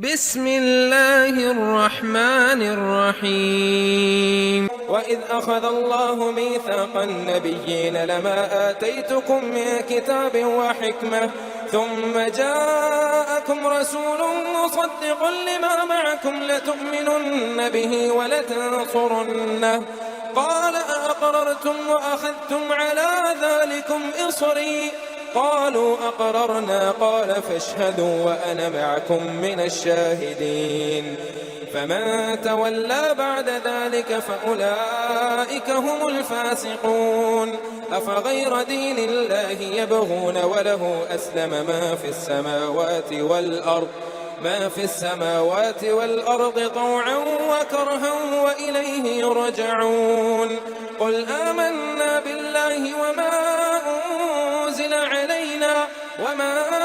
بسم الله الرحمن الرحيم وإذ أخذ الله ميثاق النبيين لما آتيتكم من كتاب وحكمة ثم جاءكم رسول مصدق لما معكم لتؤمنن به ولتنصرنه قال أأقررتم وأخذتم على ذلكم إصري قالوا أقررنا قال فاشهدوا وأنا معكم من الشاهدين فمن تولى بعد ذلك فأولئك هم الفاسقون أفغير دين الله يبغون وله أسلم ما في السماوات والأرض طوعا وكرها وإليه يرجعون قل آمنا بالله وما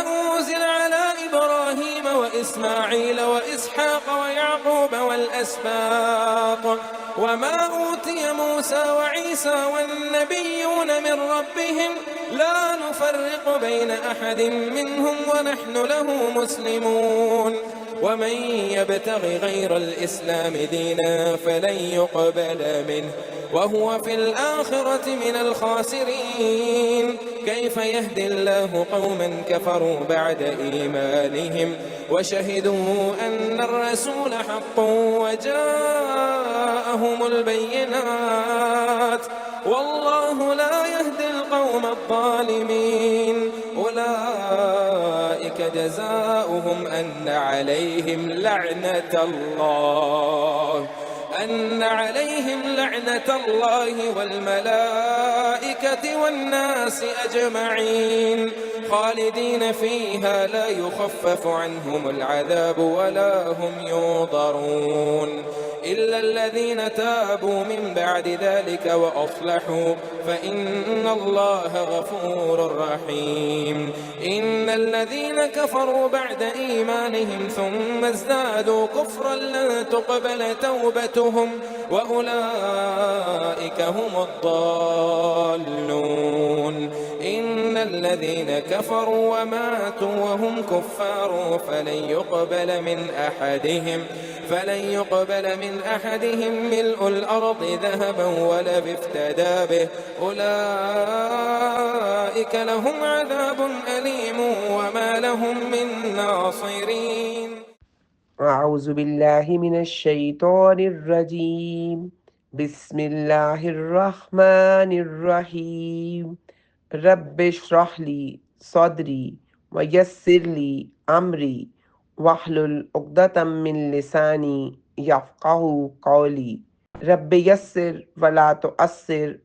أنزل على إبراهيم وإسماعيل وإسحاق ويعقوب والأسباط وما أوتي موسى وعيسى والنبيون من ربهم لا نفرق بين أحد منهم ونحن له مسلمون ومن يبتغ غير الإسلام دينا فلن يقبل منه وهو في الآخرة من الخاسرين كيف يهدي الله قوما كفروا بعد إيمانهم وشهدوا أن الرسول حق وجاءهم البينات والله لا يهدي القوم الظالمين أولئك جزاؤهم أن عليهم لعنة الله والملائكة والناس أجمعين خالدين فيها لا يخفف عنهم العذاب ولا هم ينظرون إلا الذين تابوا من بعد ذلك وأصلحوا فإن الله غفور رحيم إن الذين كفروا بعد إيمانهم ثم ازدادوا كفرا لن تقبل توبتهم وأولئك هم الضالون إن الذين كفروا وماتوا وهم كفار فلن يقبل من أحدهم ملء الأرض ذهبا ولا افتدى به أولئك لهم عذاب أليم وما لهم من ناصرين أعوذ بالله من الشيطان الرجيم بسم الله الرحمن الرحيم رب اشرح لي صدري ويسر لي أمري واحلل عقدة من لساني يفقهوا قولي رب يسر ولا تؤسر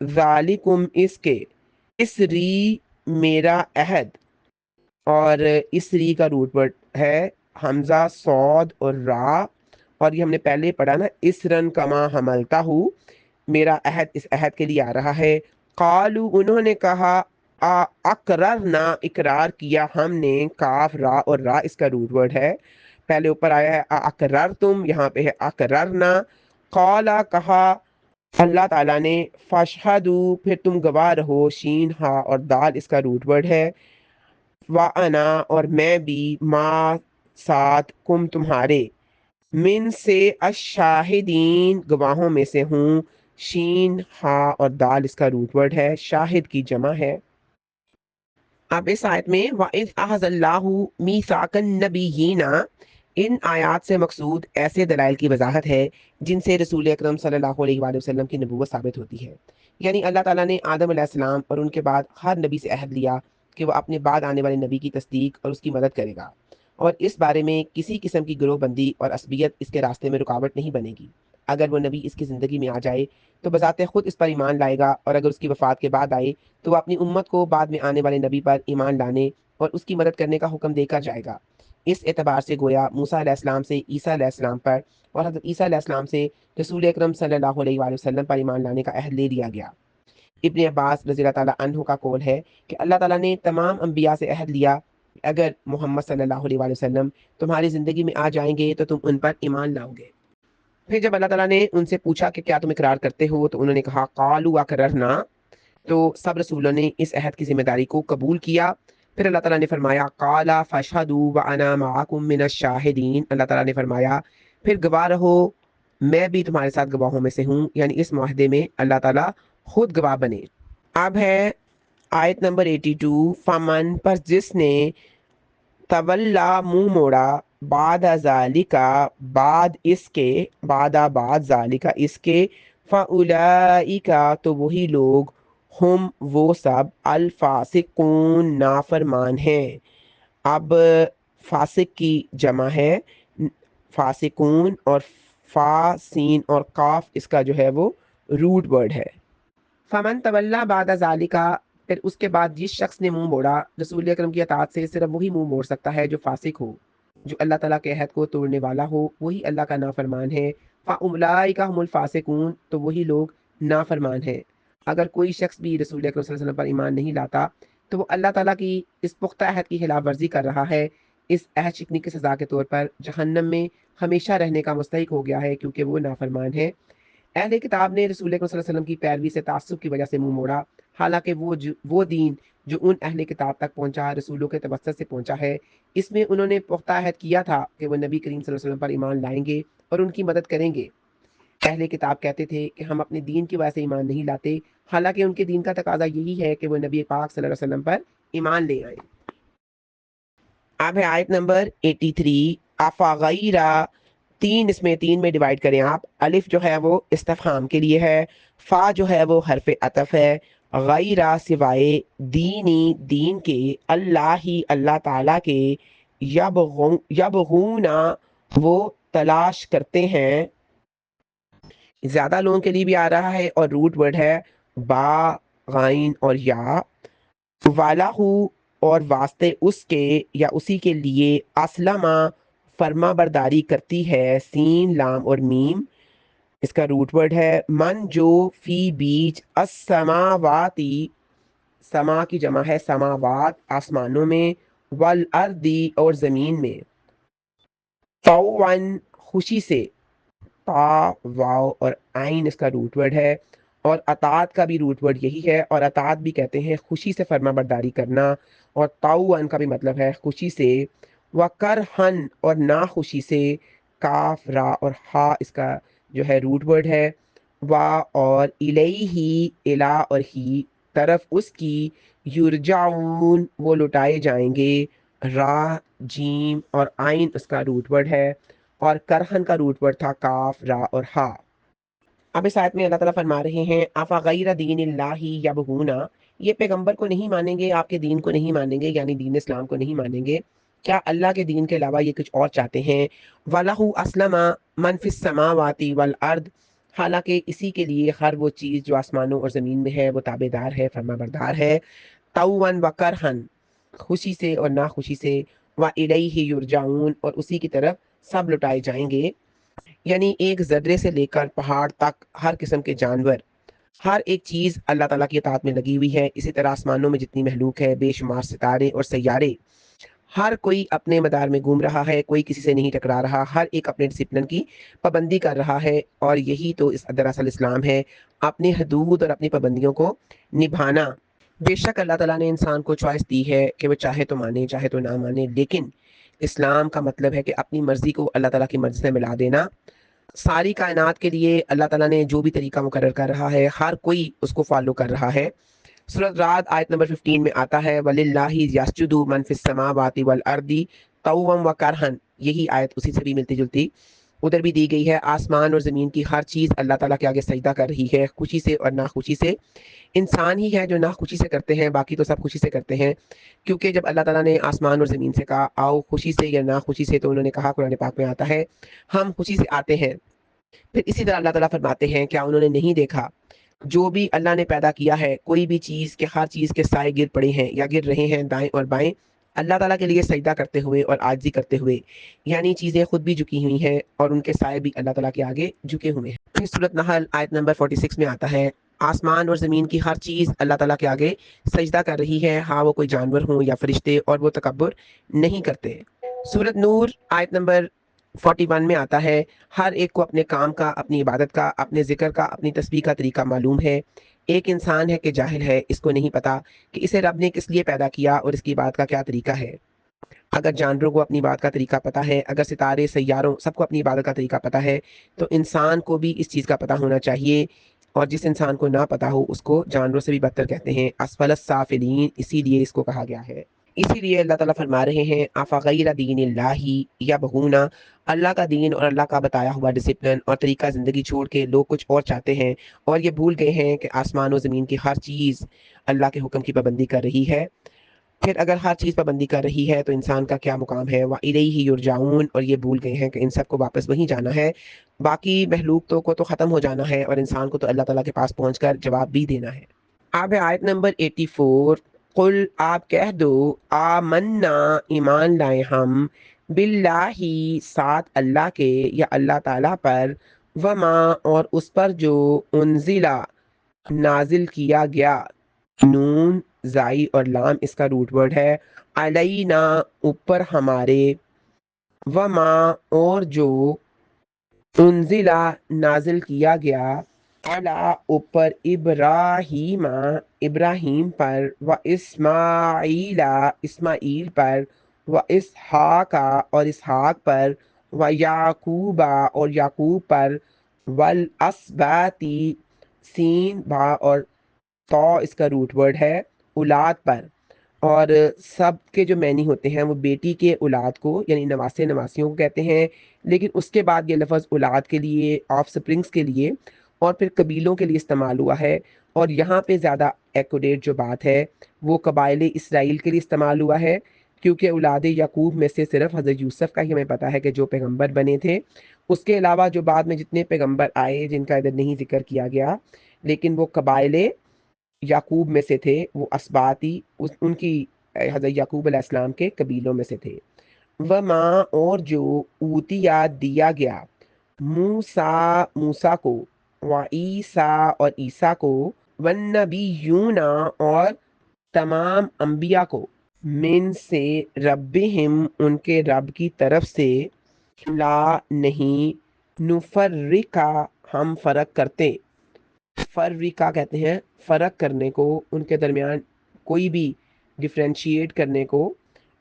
ذالکم اس کے، اسری میرا عہد، اور اسری کا روٹ ورڈ ہے حمزہ صاد اور را، اور یہ ہم نے پہلے پڑھا نا، اسرن کما حملتا ہوں، میرا عہد اس عہد کے لیے آ رہا ہے۔ قالو انہوں نے کہا، اقررنا اقرار کیا ہم نے، کاف را اور را اس کا روٹ ورڈ ہے، پہلے اوپر آیا ہے اقررتم، یہاں پہ ہے اقررنا۔ قالا کہا اللہ تعالیٰ نے، فاشہدو پھر تم گواہ رہو، شین ہا اور دال اس کا روٹ ورڈ ہے، وانا اور میں بھی، ما ساتھ، کم تمہارے، من سے الشاہدین گواہوں میں سے ہوں، شین ہا اور دال اس کا روٹ ورڈ ہے، شاہد کی جمع ہے۔ اب اس آیت میں وَإِذْ أَخَذَ اللَّهُ مِيثَاقَ النَّبِيِّينَ، ان آیات سے مقصود ایسے دلائل کی وضاحت ہے جن سے رسول اکرم صلی اللہ علیہ وآلہ وسلم کی نبوت ثابت ہوتی ہے۔ یعنی اللہ تعالیٰ نے آدم علیہ السلام اور ان کے بعد ہر نبی سے عہد لیا کہ وہ اپنے بعد آنے والے نبی کی تصدیق اور اس کی مدد کرے گا، اور اس بارے میں کسی قسم کی گروہ بندی اور عصبیت اس کے راستے میں رکاوٹ نہیں بنے گی۔ اگر وہ نبی اس کی زندگی میں آ جائے تو بذات خود اس پر ایمان لائے گا، اور اگر اس کی وفات کے بعد آئے تو وہ اپنی امت کو بعد میں آنے والے نبی پر ایمان لانے اور اس کی مدد کرنے کا حکم دے کر جائے گا۔ اس اعتبار سے گویا موسیٰ علیہ السلام سے عیسیٰ علیہ السلام پر، اور حضرت عیسیٰ علیہ السلام سے رسول اکرم صلی اللہ علیہ وآلہ وسلم پر ایمان لانے کا عہد لے لیا گیا۔ ابن عباس رضی اللہ تعالیٰ عنہ کا قول ہے کہ اللہ تعالیٰ نے تمام انبیاء سے عہد لیا کہ اگر محمد صلی اللہ علیہ وآلہ وسلم تمہاری زندگی میں آ جائیں گے تو تم ان پر ایمان لاؤ گے۔ پھر جب اللہ تعالیٰ نے ان سے پوچھا کہ کیا تم اقرار کرتے ہو، تو انہوں نے کہا قالوا اقررنا، تو سب رسولوں نے اس عہد کی ذمہ داری کو قبول کیا۔ پھر اللہ تعالیٰ نے فرمایا قال فاشہدوا وانا معکم من الشاہدین، اللہ تعالیٰ نے فرمایا پھر گواہ رہو، میں بھی تمہارے ساتھ گواہوں میں سے ہوں، یعنی اس معاہدے میں اللہ تعالیٰ خود گواہ بنے۔ اب ہے آیت نمبر 82، فمن پر جس نے تولا منہ موڑا، بعد ذالکا بعد اس کے، بعد ذالکا اس کے، فاولئک تو وہی لوگ، ہم وہ سب، الفاسقون نافرمان ہیں۔ اب فاسق کی جمع ہے فاسقون، اور فا سین اور قاف اس کا جو ہے وہ روٹ ورڈ ہے۔ فمن تولا بعد ذالکا، پھر اس کے بعد جس شخص نے منہ موڑا، رسول اکرم کی اطاعت سے صرف وہی منہ موڑ سکتا ہے جو فاسق ہو، جو اللہ تعالیٰ کے عہد کو توڑنے والا ہو، وہی اللہ کا نافرمان ہے۔ فاولئک هم الفاسقون، تو وہی لوگ نافرمان ہیں۔ اگر کوئی شخص بھی رسول اکرم صلی اللہ علیہ وسلم پر ایمان نہیں لاتا تو وہ اللہ تعالیٰ کی اس پختہ عہد کی خلاف ورزی کر رہا ہے، اس عہد شکنی کی سزا کے طور پر جہنم میں ہمیشہ رہنے کا مستحق ہو گیا ہے، کیونکہ وہ نافرمان ہے۔ اہل کتاب نے رسول اکرم صلی اللہ علیہ وسلم کی پیروی سے تعصب کی وجہ سے منہ موڑا، حالانکہ وہ دین جو ان اہل کتاب تک پہنچا، رسولوں کے توسط سے پہنچا ہے، اس میں انہوں نے پختہ عہد کیا تھا کہ وہ نبی کریم صلی اللہ علیہ وسلم پر ایمان لائیں گے اور ان کی مدد کریں گے۔ اہل کتاب کہتے تھے کہ ہم اپنے دین کی وجہ سے ایمان نہیں لاتے، حالانکہ ان کے دین کا تقاضا یہی ہے کہ وہ نبی پاک صلی اللہ علیہ وسلم پر ایمان لے آئیں۔ اب ہے آیت نمبر 83، افغیرہ، اس میں تین میں ڈیوائڈ کریں آپ، الف جو ہے وہ استفہام کے لیے ہے، فا جو ہے وہ حرف عطف ہے، غیرہ سوائے، دینی دین کے، اللہ ہی اللہ تعالیٰ کے، یبغون وہ تلاش کرتے ہیں، زیادہ لوگوں کے لیے بھی آ رہا ہے، اور روٹ ورڈ ہے با، غائن اور یا، والا اور واسطے اس کے یا اسی کے لیے، اسلمہ فرما برداری کرتی ہے، سین لام اور میم اس کا روٹ ورڈ ہے، من جو، فی بیچ، السماواتی سما کی جمع ہے سماوات آسمانوں میں، والارضی اور زمین میں، طوعاً خوشی سے، تا واو اور عین اس کا روٹ ورڈ ہے، اور اطاعت کا بھی روٹ ورڈ یہی ہے، اور اطاعت بھی کہتے ہیں خوشی سے فرما برداری کرنا، اور طوعاً کا بھی مطلب ہے خوشی سے، وکرہن اور ناخوشی سے، کاف را اور ہا اس کا جو ہے روٹ ورڈ ہے، وا اور الیہ، الا اور ہی طرف اس کی، یرجعون وہ لٹائے جائیں گے، را جیم اور عین اس کا روٹ ورڈ ہے، اور کرہن کا روٹ ورڈ تھا کاف را اور ہا۔ اب اس آیت میں اللہ تعالیٰ فرما رہے ہیں افغیر دین اللہ یبغون، یہ پیغمبر کو نہیں مانیں گے، آپ کے دین کو نہیں مانیں گے، یعنی دین اسلام کو نہیں مانیں گے، کیا اللہ کے دین کے علاوہ یہ کچھ اور چاہتے ہیں؟ وَلَهُ أَسْلَمَ مَنْ فِي السَّمَاوَاتِ وَالْأَرْضِ، حالانکہ اسی کے لیے ہر وہ چیز جو آسمانوں اور زمین میں ہے وہ تابع دار ہے، فرما بردار ہے، طوعاً و کرہن، خوشی سے اور ناخوشی سے، وَإِلَيْهِ يُرْجَعُونَ، اور اسی کی طرف سب لوٹائے جائیں گے۔ یعنی ایک ذرے سے لے کر پہاڑ تک ہر قسم کے جانور، ہر ایک چیز اللہ تعالیٰ کی اطاعت میں لگی ہوئی ہے۔ اسی طرح آسمانوں میں جتنی مخلوق ہے، بے شمار ستارے اور سیارے، ہر کوئی اپنے مدار میں گھوم رہا ہے، کوئی کسی سے نہیں ٹکرا رہا، ہر ایک اپنے ڈسپلن کی پابندی کر رہا ہے، اور یہی تو دراصل اسلام ہے، اپنی حدود اور اپنی پابندیوں کو نبھانا۔ بے شک اللہ تعالیٰ نے انسان کو چوائس دی ہے کہ وہ چاہے تو مانے چاہے تو نہ مانے، لیکن اسلام کا مطلب ہے کہ اپنی مرضی کو اللہ تعالیٰ کی مرضی سے ملا دینا۔ ساری کائنات کے لیے اللہ تعالیٰ نے جو بھی طریقہ مقرر کر رہا ہے، ہر کوئی اس کو فالو کر رہا ہے۔ سورۃ رعد آیت نمبر 15 میں آتا ہے وَلِلَّهِ يَسْجُدُ مَن فِي السَّمَاوَاتِ وَالْأَرْضِ طَوْعًا وَكَرْهًا، یہی آیت اسی سے بھی ملتی جلتی ادھر بھی دی گئی ہے۔ آسمان اور زمین کی ہر چیز اللہ تعالیٰ کے آگے سجدہ کر رہی ہے، خوشی سے اور ناخوشی سے۔ انسان ہی ہے جو ناخوشی سے کرتے ہیں، باقی تو سب خوشی سے کرتے ہیں، کیونکہ جب اللہ تعالیٰ نے آسمان اور زمین سے کہا آؤ خوشی سے یا ناخوشی سے، تو انہوں نے کہا، قرآن پاک میں آتا ہے ہم خوشی سے آتے ہیں۔ پھر اسی طرح اللہ تعالیٰ فرماتے ہیں کیا انہوں نے نہیں دیکھا جو بھی اللہ نے پیدا کیا ہے، کوئی بھی چیز کے ہر چیز کے سائے گر پڑے ہیں یا گر رہے ہیں دائیں اور بائیں، اللہ تعالیٰ کے لیے سجدہ کرتے ہوئے اور عاجزی کرتے ہوئے، یعنی چیزیں خود بھی جھکی ہوئی ہیں اور ان کے سائے بھی اللہ تعالیٰ کے آگے جھکے ہوئے ہیں۔ پھر سورۃ نحل آیت نمبر 46 میں آتا ہے آسمان اور زمین کی ہر چیز اللہ تعالیٰ کے آگے سجدہ کر رہی ہے، ہاں وہ کوئی جانور ہوں یا فرشتے، اور وہ تکبر نہیں کرتے۔ سورۃ نور آیت نمبر 41 میں آتا ہے ہر ایک کو اپنے کام کا، اپنی عبادت کا، اپنے ذکر کا، اپنی تسبیح کا طریقہ معلوم ہے۔ ایک انسان ہے کہ جاہل ہے، اس کو نہیں پتا کہ اسے رب نے کس لیے پیدا کیا اور اس کی بات کا کیا طریقہ ہے۔ اگر جانوروں کو اپنی بات کا طریقہ پتا ہے، اگر ستارے سیاروں سب کو اپنی عبادت کا طریقہ پتا ہے، تو انسان کو بھی اس چیز کا پتا ہونا چاہیے، اور جس انسان کو نہ پتا ہو اس کو جانوروں سے بھی بدتر کہتے ہیں، اسفل السافلین، اسی لیے اس کو کہا گیا ہے۔ اسی لیے اللہ تعالیٰ فرما رہے ہیں افغیر دین اللہ یبغون، اللہ کا دین اور اللہ کا بتایا ہوا ڈسپلن اور طریقہ زندگی چھوڑ کے لوگ کچھ اور چاہتے ہیں، اور یہ بھول گئے ہیں کہ آسمان و زمین کی ہر چیز اللہ کے حکم کی پابندی کر رہی ہے۔ پھر اگر ہر چیز پابندی کر رہی ہے تو انسان کا کیا مقام ہے، وَإِلَيْهِ يُرْجَعُونَ، اور یہ بھول گئے ہیں کہ ان سب کو واپس وہیں جانا ہے، باقی مخلوق کو تو ختم ہو جانا ہے، اور انسان کو تو اللہ تعالیٰ کے پاس پہنچ کر جواب بھی دینا ہے۔ اب ہے آیت نمبر 84، قل آپ کہہ دو آمنا ایمان لائے ہم، باللہ ساتھ اللہ کے یا اللہ تعالیٰ پر، وما اور اس پر جو انزلہ نازل کیا گیا، نون زائی اور لام اس کا روٹ ورڈ ہے، علینا اوپر ہمارے، وما اور جو انزلہ نازل کیا گیا، علی اوپر ابراہیم ابراہیم پر، و اسماعیل اسماعیل پر، و اسحاق اور اسحاق پر، و یعقوب اور یعقوب پر، والاسباطی سین با اور تو اس کا روٹ ورڈ ہے، اولاد پر، اور سب کے جو معنی ہوتے ہیں وہ بیٹی کے اولاد کو یعنی نواسے نواسیوں کو کہتے ہیں، لیکن اس کے بعد یہ لفظ اولاد کے لیے، آف سپرنگس کے لیے اور پھر قبیلوں کے لیے استعمال ہوا ہے، اور یہاں پہ زیادہ ایکوریٹ جو بات ہے وہ قبائل اسرائیل کے لیے استعمال ہوا ہے، کیونکہ اولاد یعقوب میں سے صرف حضرت یوسف کا ہی ہمیں پتا ہے کہ جو پیغمبر بنے تھے، اس کے علاوہ جو بعد میں جتنے پیغمبر آئے جن کا ادھر نہیں ذکر کیا گیا، لیکن وہ قبائل یعقوب میں سے تھے، وہ اسباطی ان کی حضرت یعقوب علیہ السلام کے قبیلوں میں سے تھے۔ وما اور جو اوتیا دیا گیا، موسیٰ موسیٰ کو، و عیسیٰ اور عیسیٰ کو، والنبیون اور تمام انبیاء کو، من سے ربہم ان کے رب کی طرف سے، لا نہیں، نفرقہ ہم فرق کرتے، فرقہ کہتے ہیں فرق کرنے کو، ان کے درمیان کوئی بھی ڈفرینشیٹ کرنے کو،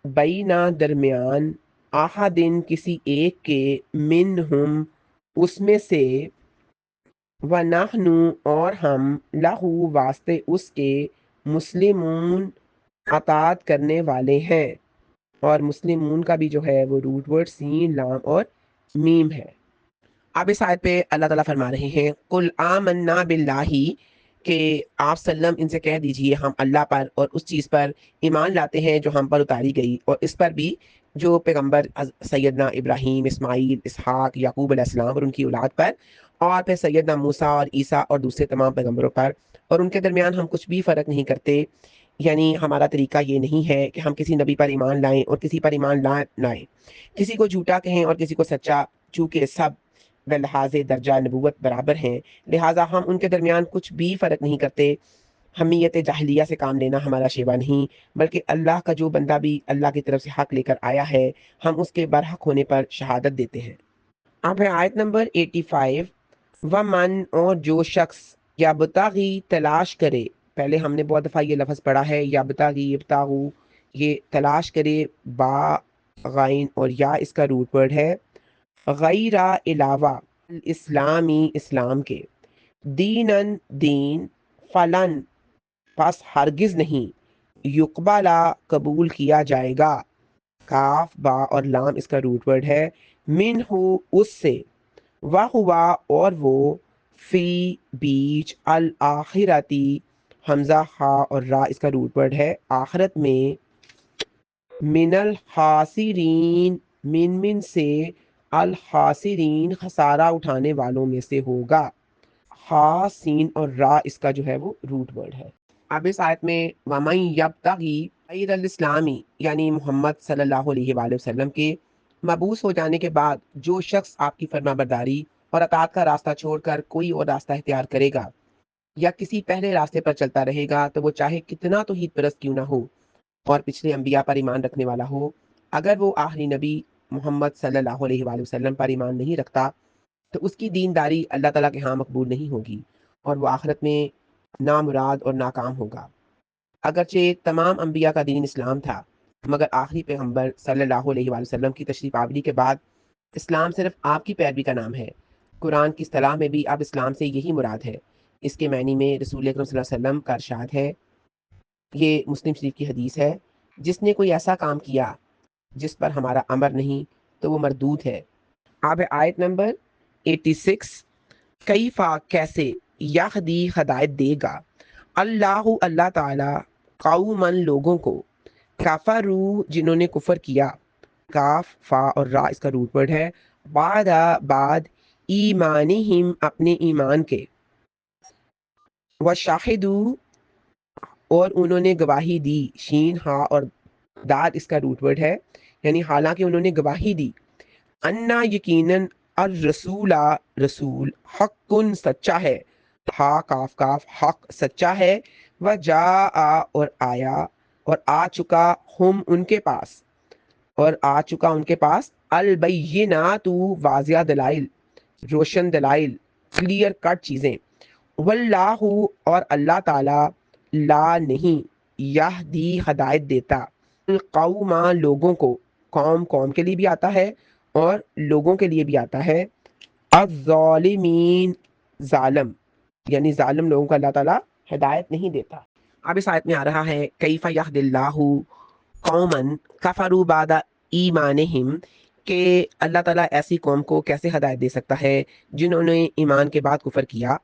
بینا درمیان، احدن کسی ایک کے، منہم اس میں سے، ونحن اور ہم، لہو واسطے اس کے، مسلمون اطاعت کرنے والے ہیں، اور مسلمون کا بھی جو ہے وہ روٹ ورڈ سین لام اور میم ہے۔ اب اس آیت پہ اللہ تعالیٰ فرما رہے ہیں قل آمنا باللہ، کہ آپ سلم ان سے کہہ دیجئے ہم اللہ پر اور اس چیز پر ایمان لاتے ہیں جو ہم پر اتاری گئی، اور اس پر بھی جو پیغمبر سیدنا ابراہیم، اسماعیل، اسحاق، یعقوب علیہ السلام اور ان کی اولاد پر، اور پھر سیدنا موسیٰ اور عیسیٰ اور دوسرے تمام پیغمبروں پر، اور ان کے درمیان ہم کچھ بھی فرق نہیں کرتے۔ یعنی ہمارا طریقہ یہ نہیں ہے کہ ہم کسی نبی پر ایمان لائیں اور کسی پر ایمان لائیں، کسی کو جھوٹا کہیں اور کسی کو سچا، چونکہ سب بلحاظ درجہ نبوت برابر ہیں، لہٰذا ہم ان کے درمیان کچھ بھی فرق نہیں کرتے۔ حمیت جاہلیہ سے کام لینا ہمارا شیوا نہیں، بلکہ اللہ کا جو بندہ بھی اللہ کی طرف سے حق لے کر آیا ہے، ہم اس کے برحق ہونے پر شہادت دیتے ہیں۔ اب ہے آیت نمبر 85۔ ومن، اور جو شخص، یبتغی تلاش کرے، پہلے ہم نے بہت دفعہ یہ لفظ پڑھا ہے، یبتغی، یبتغو، یہ تلاش کرے، با غائن اور یا اس کا روٹ ورڈ ہے، غیر علاوہ، الاسلامی اسلام کے، دینن دین، فلن پس ہرگز نہیں، یقبلا قبول کیا جائے گا، کاف با اور لام اس کا روٹ ورڈ ہے، من ہو اس سے، وہ ہوا اور وہ، فی بیچ، الآخرتی، حمزہ خا اور را اس کا روٹ ورڈ ہے، آخرت میں، من الخاسرین، من سے، الخاسرین خسارہ اٹھانے والوں میں سے ہوگا، خا سین اور را اس کا جو ہے وہ روٹ ورڈ ہے۔ اب اس آیت میں وَمَن یبتغی غیر الاسلامی، یعنی محمد صلی اللہ علیہ وآلہ وسلم کے مبعوث ہو جانے کے بعد جو شخص آپ کی فرما برداری اور اطاعت کا راستہ چھوڑ کر کوئی اور راستہ اختیار کرے گا یا کسی پہلے راستے پر چلتا رہے گا، تو وہ چاہے کتنا توحید پرست کیوں نہ ہو اور پچھلے انبیاء پر ایمان رکھنے والا ہو، اگر وہ آخری نبی محمد صلی اللہ علیہ وآلہ وسلم پر ایمان نہیں رکھتا تو اس کی دینداری اللہ تعالیٰ کے ہاں مقبول نہیں ہوگی اور وہ آخرت میں نامراد اور ناکام ہوگا۔ اگرچہ تمام انبیاء کا دین اسلام تھا، مگر آخری پیغمبر صلی اللہ علیہ وآلہ وسلم کی تشریف آوری کے بعد اسلام صرف آپ کی پیروی کا نام ہے۔ قرآن کی اصطلاح میں بھی اب اسلام سے یہی مراد ہے۔ اس کے معنی میں رسول اکرم صلی اللہ علیہ وسلم کا ارشاد ہے، یہ مسلم شریف کی حدیث ہے، جس نے کوئی ایسا کام کیا جس پر ہمارا امر نہیں تو وہ مردود ہے۔ اب آیت نمبر 86۔ کیفا، کیسے، یہدی ہدایت دے گا، اللہ تعالی، قومن لوگوں کو، کفرو جنہوں نے کفر کیا، کاف فا اور را اس کا روٹ ورڈ ہے، بعد ایمانہم اپنے ایمان کے، وشاہدو اور انہوں نے گواہی دی، شین ہا اور داد اس کا روٹ ورڈ ہے، یعنی حالانکہ انہوں نے گواہی دی، انا یقیناً، الرسول رسول، حق سچا ہے، ہا کاف کاف، حق سچا ہے، اور آیا اور آ چکا، ہم ان کے پاس، اور آ چکا ان کے پاس، البینات واضح دلائل، روشن دلائل، کلیئر کٹ چیزیں، واللہ اور اللہ تعالی، لا نہیں، یہدی ہدایت دیتا، القوم لوگوں کو، قوم کے لیے بھی آتا ہے اور لوگوں کے لیے بھی آتا ہے، الظالمین ظالم، یعنی ظالم لوگوں کو اللہ تعالیٰ ہدایت نہیں دیتا۔ اب اس آیت میں آ رہا ہے کیف یہد اللہ قومن کفروا بعد ایمانہم، کہ اللہ تعالیٰ ایسی قوم کو کیسے ہدایت دے سکتا ہے جنہوں نے ایمان کے بعد کفر کیا،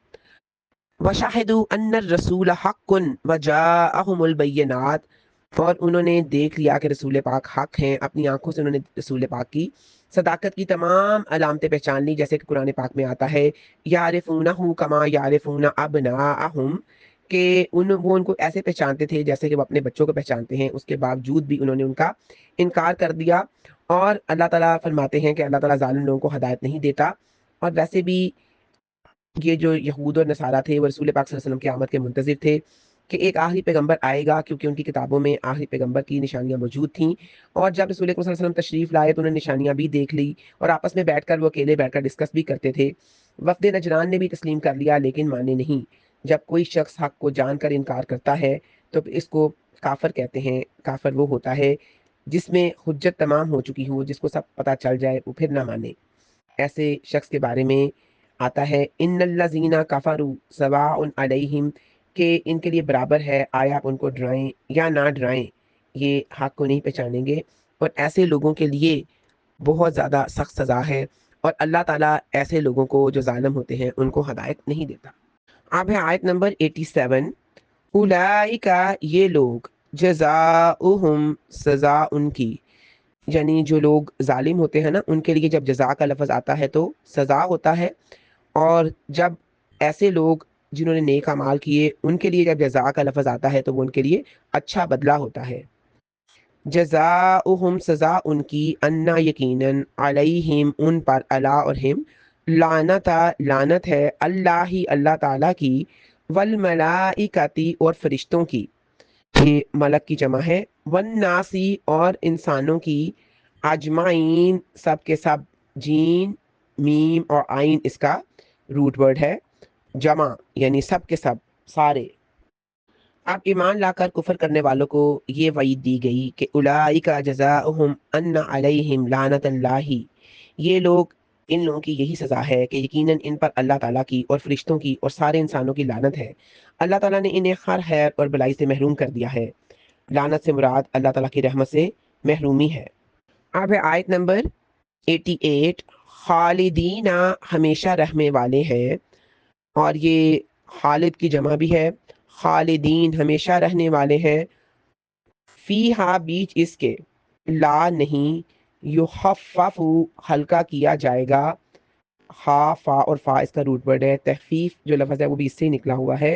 وَشَهِدُوا أَنَّ الرَّسُولَ حَقٌّ وَجَاءَهُمُ الْبَيِّنَاتُ، اور انہوں نے دیکھ لیا کہ رسول پاک حق ہیں، اپنی آنکھوں سے انہوں نے رسول پاک کی صداقت کی تمام علامتیں پہچان لی، جیسے کہ قرآن پاک میں آتا ہے، یعرفونہ کما یعرفون ابناءہم، کہ وہ ان کو ایسے پہچانتے تھے جیسے کہ وہ اپنے بچوں کو پہچانتے ہیں، اس کے باوجود بھی انہوں نے ان کا انکار کر دیا۔ اور اللہ تعالیٰ فرماتے ہیں کہ اللہ تعالیٰ ظالم لوگوں کو ہدایت نہیں دیتا۔ اور ویسے بھی یہ جو یہود اور نصارہ تھے وہ رسول پاک صلی اللہ علیہ وسلم کی آمد کے منتظر تھے کہ ایک آخری پیغمبر آئے گا، کیونکہ ان کی کتابوں میں آخری پیغمبر کی نشانیاں موجود تھیں، اور جب رسول اکرم صلی اللہ علیہ وسلم تشریف لائے تو انہوں نے نشانیاں بھی دیکھ لی اور آپس میں بیٹھ کر وہ اکیلے بیٹھ کر ڈسکس بھی کرتے تھے۔ وفد نجران نے بھی تسلیم کر لیا لیکن مانے نہیں۔ جب کوئی شخص حق کو جان کر انکار کرتا ہے تو اس کو کافر کہتے ہیں۔ کافر وہ ہوتا ہے جس میں حجت تمام ہو چکی ہو، جس کو سب پتہ چل جائے وہ پھر نہ مانے۔ ایسے شخص کے بارے میں آتا ہے، ان الذین کفروا سواء علیہم، کہ ان کے لیے برابر ہے، آیا آپ ان کو ڈرائیں یا نہ ڈرائیں، یہ حق کو نہیں پہچانیں گے، اور ایسے لوگوں کے لیے بہت زیادہ سخت سزا ہے، اور اللہ تعالیٰ ایسے لوگوں کو جو ظالم ہوتے ہیں ان کو ہدایت نہیں دیتا۔ اب ہے آیت نمبر 87۔ اولئک، یہ لوگ، جزاؤہم، سزا ان کی، یعنی جو لوگ ظالم ہوتے ہیں نا ان کے لیے جب جزا کا لفظ آتا ہے تو سزا ہوتا ہے، اور جب ایسے لوگ جنہوں نے نیک اعمال کیے ان کے لیے جب جزا کا لفظ آتا ہے تو وہ ان کے لیے اچھا بدلہ ہوتا ہے۔ جزاؤہم سزا ان کی، انا یقیناً، علیہم ان پر، علی اور ہم، لعنتا لعنت ہے، اللہ ہی اللہ تعالیٰ کی، والملائکتی اور فرشتوں کی، یہ ملک کی جمع ہے، والناسی اور انسانوں کی، اجمعین سب کے سب، جین میم اور آئین اس کا روٹ ورڈ ہے، جمع یعنی سب کے سب، سارے۔ اب ایمان لا کر کفر کرنے والوں کو یہ وعید دی گئی کہ اولئک جزاؤہم ان علیہم لعنت اللہ، یہ لوگ، ان لوگوں کی یہی سزا ہے کہ یقیناً ان پر اللہ تعالیٰ کی اور فرشتوں کی اور سارے انسانوں کی لعنت ہے، اللہ تعالیٰ نے انہیں ہر خیر اور بلائی سے محروم کر دیا ہے۔ لعنت سے مراد اللہ تعالیٰ کی رحمت سے محرومی ہے۔ اب ہے آیت نمبر 88، خالدین ہمیشہ رہنے والے ہیں، اور یہ خالد کی جمع بھی ہے، خالدین ہمیشہ رہنے والے ہیں، فیہا بیچ اس کے، لا نہیں، یخفف ہلکا کیا جائے گا، ہا فا اور فا اس کا روٹ ورڈ ہے، تخفیف جو لفظ ہے وہ بھی اس سے نکلا ہوا ہے،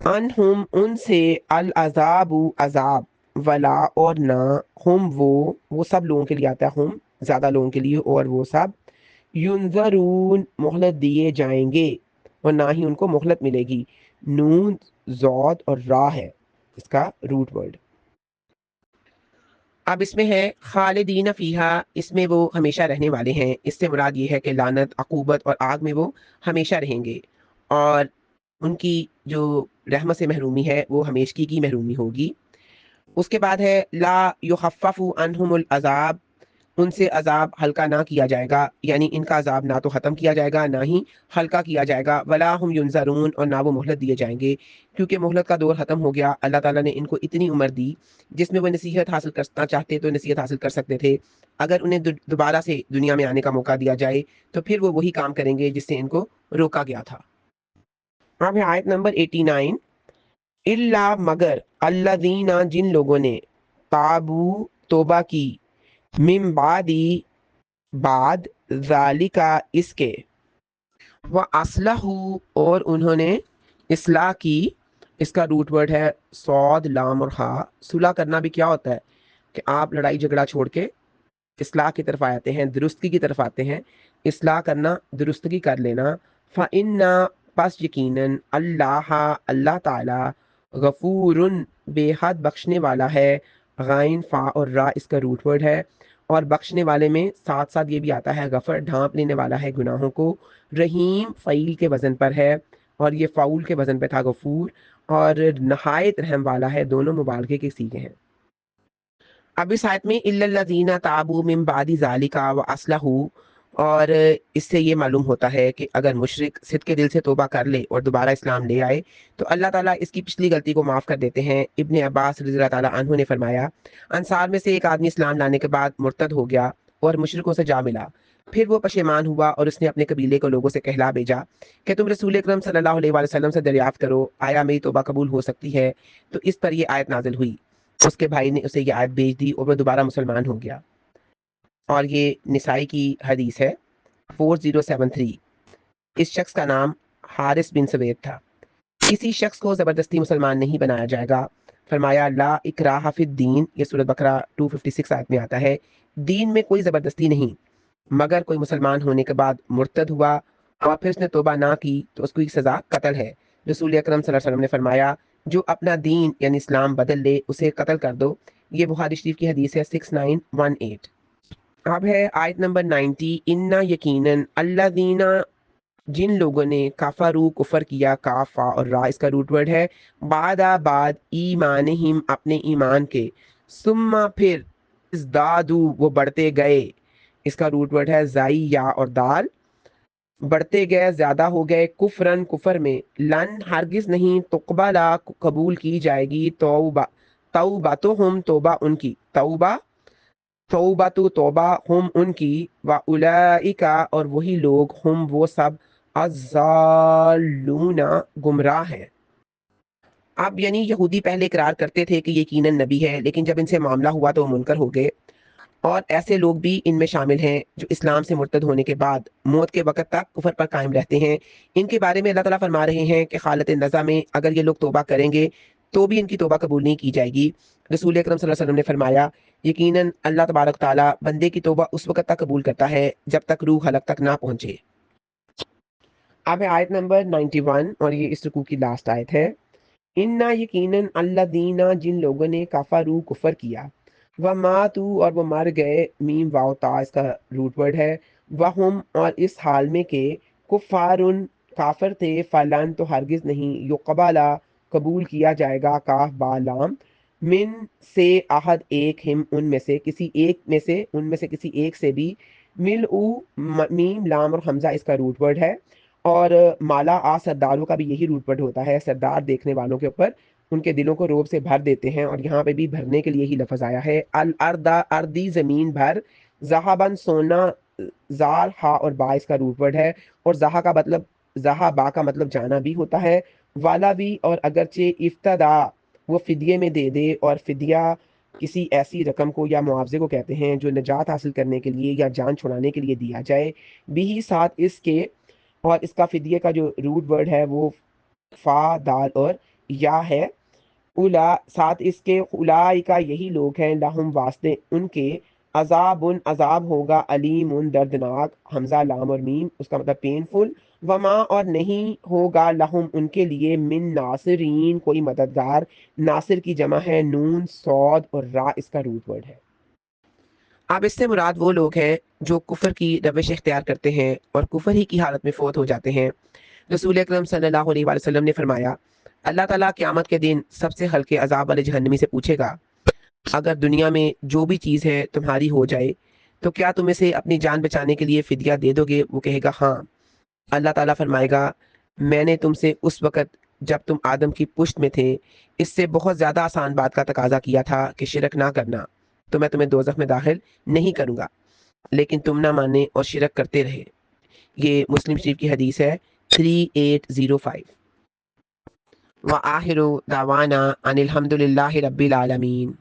انہم ان سے، العذاب عذاب، ولا اور نہ، ہم وہ سب لوگوں کے لیے آتا ہے، ہم زیادہ لوگوں کے لیے، اور وہ سب، ینظرون مہلت دیے جائیں گے، اور نہ ہی ان کو مہلت ملے گی، نون زود اور را ہے اس کا روٹ ورڈ۔ اب اس میں ہے خالدین فیہا، اس میں وہ ہمیشہ رہنے والے ہیں، اس سے مراد یہ ہے کہ لعنت، عقوبت اور آگ میں وہ ہمیشہ رہیں گے، اور ان کی جو رحمت سے محرومی ہے وہ ہمیشگی کی محرومی ہوگی۔ اس کے بعد ہے لا یخفف عنہم العذاب، ان سے عذاب ہلکا نہ کیا جائے گا، یعنی ان کا عذاب نہ تو ختم کیا جائے گا نہ ہی ہلکا کیا جائے گا، ولا ہم ینظرون اور نہ وہ مہلت دیے جائیں گے، کیونکہ مہلت کا دور ختم ہو گیا، اللہ تعالیٰ نے ان کو اتنی عمر دی جس میں وہ نصیحت حاصل کرنا چاہتے تو نصیحت حاصل کر سکتے تھے، اگر انہیں دوبارہ سے دنیا میں آنے کا موقع دیا جائے تو پھر وہ وہی کام کریں گے جس سے ان کو روکا گیا تھا۔ اب ہے آیت نمبر 89، الا مگر، الذین جن لوگوں نے، تابو توبہ کی، من بعدی بعد، ذالکا اس کے، وَأَصْلَحُوا اور انہوں نے اصلاح کی، اس کا روٹ ورڈ ہے صاد لام اور ہا، صلح کرنا بھی کیا ہوتا ہے کہ آپ لڑائی جھگڑا چھوڑ کے اصلاح کی طرف آتے ہیں، درستگی کی طرف آتے ہیں، اصلاح کرنا، درستگی کر لینا، فَإِنَّا پس یقیناً، اللہ اللہ تعالی، غفور بے حد بخشنے والا ہے، غائن فا اور را اس کا روٹ ورڈ ہے، اور بخشنے والے میں ساتھ ساتھ یہ بھی آتا ہے غفر، ڈھانپ لینے والا ہے گناہوں کو، رحیم فعیل کے وزن پر ہے، اور یہ فعول کے وزن پہ تھا غفور، اور نہایت رحم والا ہے، دونوں مبالغے کے سیغے ہیں۔ اب اس آیت میں الا الذین تابوا من بعد ذالک واصلحوا، اور اس سے یہ معلوم ہوتا ہے کہ اگر مشرک صدق کے دل سے توبہ کر لے اور دوبارہ اسلام لے آئے تو اللہ تعالیٰ اس کی پچھلی غلطی کو معاف کر دیتے ہیں۔ ابن عباس رضی اللہ تعالیٰ عنہ نے فرمایا، انصار میں سے ایک آدمی اسلام لانے کے بعد مرتد ہو گیا اور مشرکوں سے جا ملا، پھر وہ پشیمان ہوا اور اس نے اپنے قبیلے کو لوگوں سے کہلا بھیجا کہ تم رسول اکرم صلی اللہ علیہ وآلہ وسلم سے دریافت کرو، آیا میری توبہ قبول ہو سکتی ہے؟ تو اس پر یہ آیت نازل ہوئی، اس کے بھائی نے اسے یہ آیت بھیج دی اور وہ دوبارہ مسلمان ہو گیا، اور یہ نسائی کی حدیث ہے 4073۔ اس شخص کا نام حارث بن سوید تھا۔ کسی شخص کو زبردستی مسلمان نہیں بنایا جائے گا، فرمایا لا اکراہ فی الدین، یہ سورۃ بقرہ 256 آیت میں آتا ہے، دین میں کوئی زبردستی نہیں، مگر کوئی مسلمان ہونے کے بعد مرتد ہوا اور پھر اس نے توبہ نہ کی تو اس کو ایک سزا قتل ہے۔ رسول اکرم صلی اللہ علیہ وسلم نے فرمایا جو اپنا دین یعنی اسلام بدل لے اسے قتل کر دو، یہ بخاری شریف کی حدیث ہے 6918۔ اب ہے آیت نمبر 90، انا یقیناً، الذین جن لوگوں نے، کفروا کفر کیا، کافا اور را اس کا روٹ ورڈ ہے، بعد ایمانہم اپنے ایمان کے، ثم پھر، ازدادو وہ بڑھتے گئے، اس کا روٹ ورڈ ہے زائی یا اور دال، بڑھتے گئے، زیادہ ہو گئے، کفرن کفر میں، لن ہرگز نہیں، تقبلا قبول کی جائے گی، توبہ توبتہم توبہ ان کی، توبہ توبہ توبہ، ہم ان کی، واولئک اور وہی لوگ، ہم وہ سب، الضالون گمراہ ہیں۔ اب یعنی یہودی پہلے اقرار کرتے تھے کہ یقیناً نبی ہے، لیکن جب ان سے معاملہ ہوا تو وہ منکر ہو گئے، اور ایسے لوگ بھی ان میں شامل ہیں جو اسلام سے مرتد ہونے کے بعد موت کے وقت تک کفر پر قائم رہتے ہیں۔ ان کے بارے میں اللہ تعالیٰ فرما رہے ہیں کہ حالت نزع میں اگر یہ لوگ توبہ کریں گے تو بھی ان کی توبہ قبول نہیں کی جائے گی۔ رسول اکرم صلی اللہ علیہ وسلم نے فرمایا یقیناً اللہ تبارک تعالیٰ بندے کی توبہ اس وقت تک قبول کرتا ہے جب تک روح حلق تک نہ پہنچے۔ اب ہے آیت نمبر 91 اور یہ اس رکوع کی لاسٹ آیت ہے۔ انا یقیناً اللہ دینا جن لوگوں نے کفروا کفر کیا، وماتوا اور وہ مر گئے، میم واو تا اس کا روٹ ورڈ ہے، وہم اور اس حال میں کہ کفارن کافر تھے، فلن تو ہرگز نہیں، یقبلا قبول کیا جائے گا، کاف با لام، من سے احد ایک، ہم ان میں سے کسی ایک میں سے، ان میں سے کسی ایک سے بھی، مل او میم لام اور حمزہ اس کا روٹ ورڈ ہے، اور مالا آ سرداروں کا بھی یہی روٹ ورڈ ہوتا ہے، سردار دیکھنے والوں کے اوپر ان کے دلوں کو روب سے بھر دیتے ہیں، اور یہاں پہ بھی بھرنے کے لیے ہی لفظ آیا ہے، الاردا اردی زمین بھر، ذہبن سونا، زار ہا اور با اس کا روٹ ورڈ ہے، اور زہا کا مطلب زہا با کا مطلب جانا بھی ہوتا ہے، والا بھی، اور اگرچہ افتدا وہ فدیے میں دے دے، اور فدیہ کسی ایسی رقم کو یا معاوضے کو کہتے ہیں جو نجات حاصل کرنے کے لیے یا جان چھڑانے کے لیے دیا جائے، بھی ساتھ اس کے، اور اس کا فدیے کا جو روٹ ورڈ ہے وہ فا دال اور یا ہے، اولا ساتھ اس کے، اولائکا یہی لوگ ہیں، لہم واسطے ان کے، عذاب عذاب ہوگا، علیم دردناک، حمزہ لام اور میم اس کا مطلب پینفل، وما اور نہیں ہوگا، لہم ان کے لیے، من ناصرین کوئی مددگار، ناصر کی جمع ہے نون صاد اور را اس کا روٹ ورڈ ہے۔ اب اس سے مراد وہ لوگ ہیں جو کفر کی روش اختیار کرتے ہیں اور کفر ہی کی حالت میں فوت ہو جاتے ہیں۔ رسول اکرم صلی اللہ علیہ وآلہ وسلم نے فرمایا اللہ تعالیٰ قیامت کے دن سب سے ہلکے عذاب والے جہنمی سے پوچھے گا اگر دنیا میں جو بھی چیز ہے تمہاری ہو جائے تو کیا تم اسے اپنی جان بچانے کے لیے فدیہ دے دو گے؟ وہ کہے گا ہاں۔ اللہ تعالیٰ فرمائے گا میں نے تم سے اس وقت جب تم آدم کی پشت میں تھے اس سے بہت زیادہ آسان بات کا تقاضا کیا تھا کہ شرک نہ کرنا، تو میں تمہیں دوزخ میں داخل نہیں کروں گا، لیکن تم نہ مانے اور شرک کرتے رہے۔ یہ مسلم شریف کی حدیث ہے 3805۔ وآخر دعوانا ان الحمد للہ رب العالمین۔